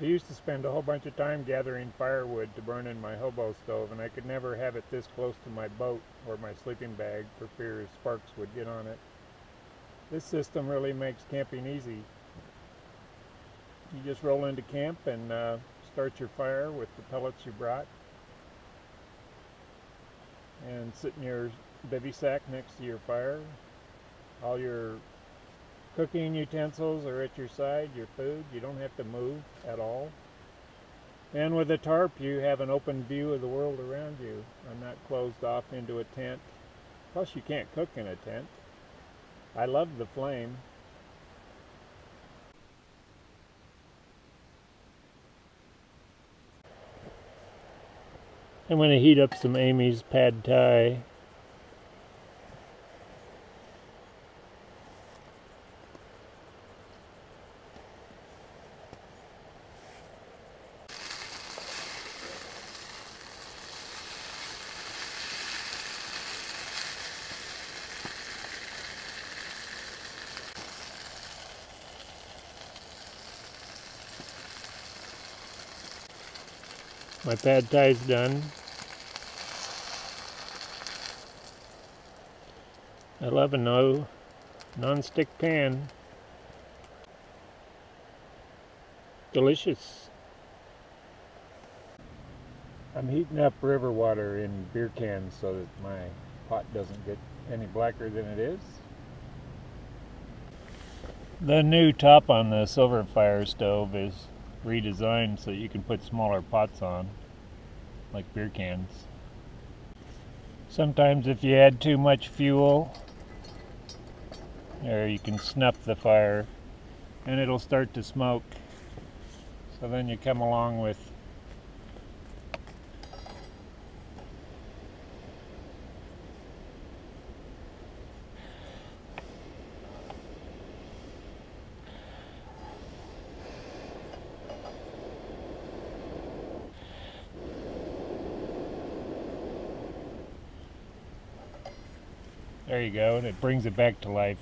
I used to spend a whole bunch of time gathering firewood to burn in my hobo stove, and I could never have it this close to my boat or my sleeping bag for fear sparks would get on it. This system really makes camping easy. You just roll into camp and start your fire with the pellets you brought, and sit in your bivy sack next to your fire. All your cooking utensils are at your side, your food. You don't have to move at all. And with a tarp, you have an open view of the world around you and not closed off into a tent. Plus, you can't cook in a tent. I love the flame. I'm going to heat up some Amy's pad thai. My pad thai's done. I love a non-stick pan. Delicious. I'm heating up river water in beer cans so that my pot doesn't get any blacker than it is. The new top on the Silverfire stove is redesigned so you can put smaller pots on, like beer cans. Sometimes if you add too much fuel, there you can snuff the fire and it'll start to smoke. So then you come along with there you go, and it brings it back to life.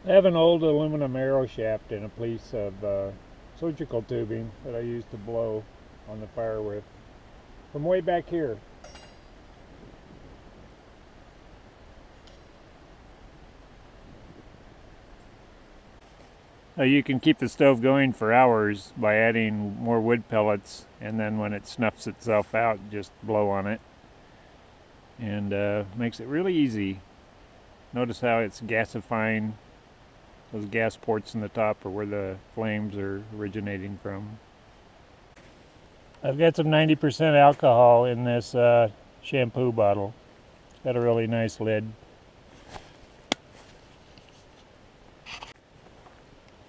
I have an old aluminum arrow shaft and a piece of surgical tubing that I used to blow on the fire with from way back here. You can keep the stove going for hours by adding more wood pellets, and then when it snuffs itself out, just blow on it. And makes it really easy. Notice how it's gasifying. Those gas ports in the top are where the flames are originating from. I've got some 90% alcohol in this shampoo bottle. It's got a really nice lid.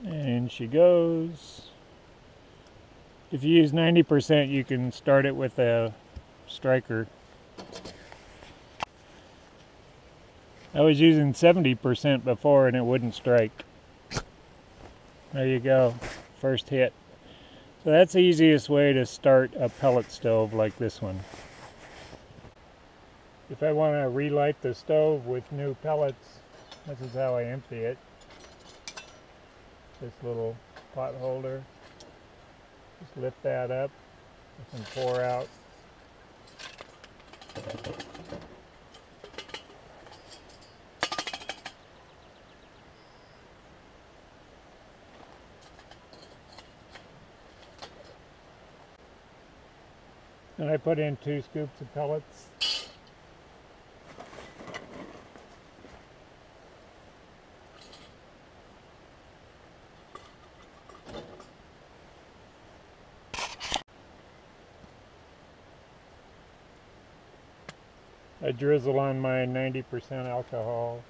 And she goes. If you use 90%, you can start it with a striker. I was using 70% before and it wouldn't strike. There you go, first hit. So that's the easiest way to start a pellet stove like this one. If I want to relight the stove with new pellets, this is how I empty it. This little pot holder. Just lift that up and pour out. And I put in 2 scoops of pellets. I drizzle on my 90% alcohol.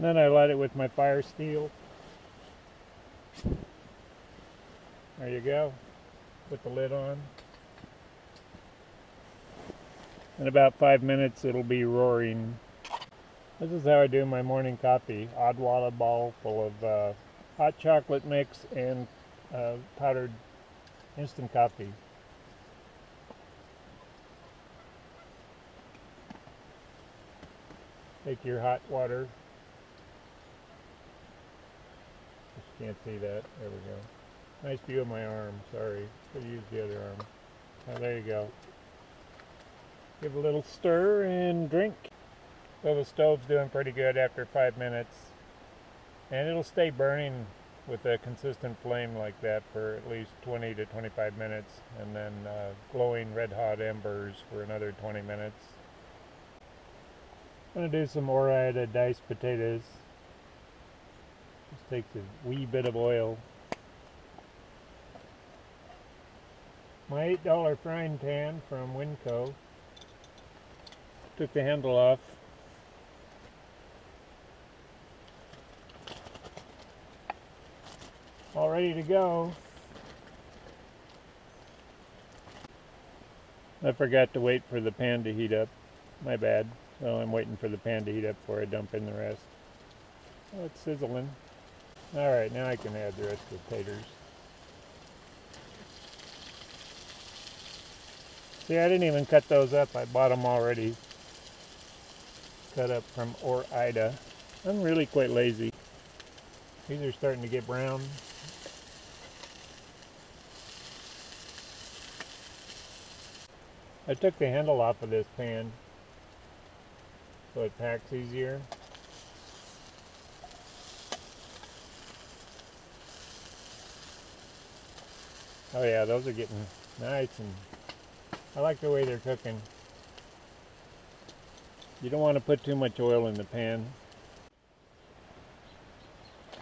Then I light it with my fire steel. There you go. Put the lid on. In about 5 minutes it'll be roaring. This is how I do my morning coffee. Odwalla ball full of hot chocolate mix and powdered instant coffee. Take your hot water. Just can't see that. There we go. Nice view of my arm. Sorry. Could use the other arm. Oh, there you go. Give a little stir and drink. So the stove's doing pretty good after 5 minutes. And it'll stay burning with a consistent flame like that for at least 20 to 25 minutes. And then glowing red hot embers for another 20 minutes. I'm going to do some Ore-Ida diced potatoes. Just takes a wee bit of oil. My $8 frying pan from Winco. Took the handle off. All ready to go. I forgot to wait for the pan to heat up. My bad. So I'm waiting for the pan to heat up before I dump in the rest. Oh, it's sizzling. Alright, now I can add the rest of the taters. See, I didn't even cut those up. I bought them already cut up from Ore-Ida. I'm really quite lazy. These are starting to get brown. I took the handle off of this pan so it packs easier. Oh yeah, those are getting nice, and I like the way they're cooking. You don't want to put too much oil in the pan.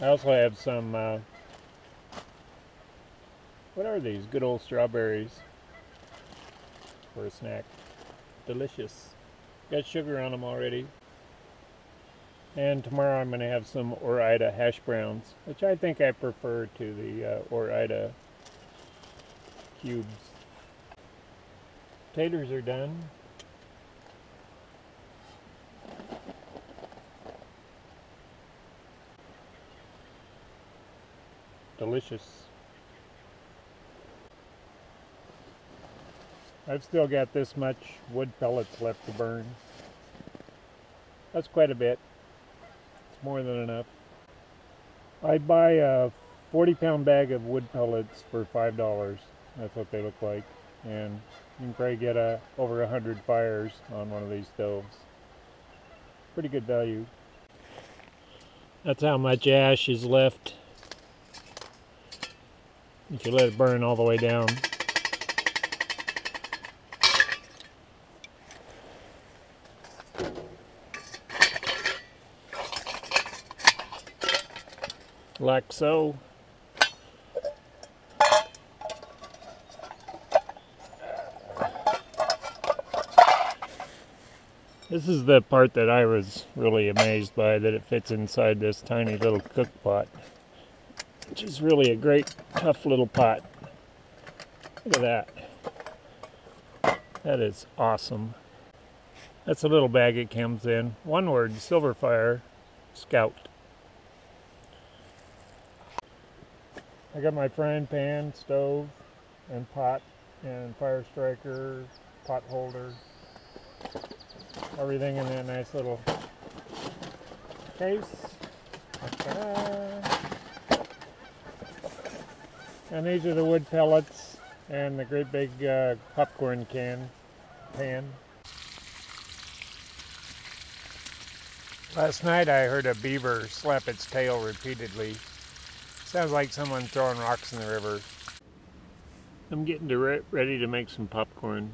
I also have some, what are these? Good old strawberries for a snack. Delicious. Got sugar on them already. And tomorrow I'm going to have some Ore-Ida hash browns, which I think I prefer to the Ore-Ida cubes. Taters are done. Delicious. I've still got this much wood pellets left to burn. That's quite a bit. It's more than enough. I'd buy a 40-pound bag of wood pellets for $5. That's what they look like. And you can probably get over 100 fires on one of these stoves. Pretty good value. That's how much ash is left if you let it burn all the way down. Like so. This is the part that I was really amazed by, that it fits inside this tiny little cook pot, which is really a great, tough little pot. Look at that. That is awesome. That's a little bag it comes in. One word, Silverfire Scout. I got my frying pan, stove, and pot, and fire striker, pot holder. Everything in that nice little case. And these are the wood pellets and the great big popcorn pan. Last night I heard a beaver slap its tail repeatedly. Sounds like someone throwing rocks in the river. I'm getting ready to make some popcorn.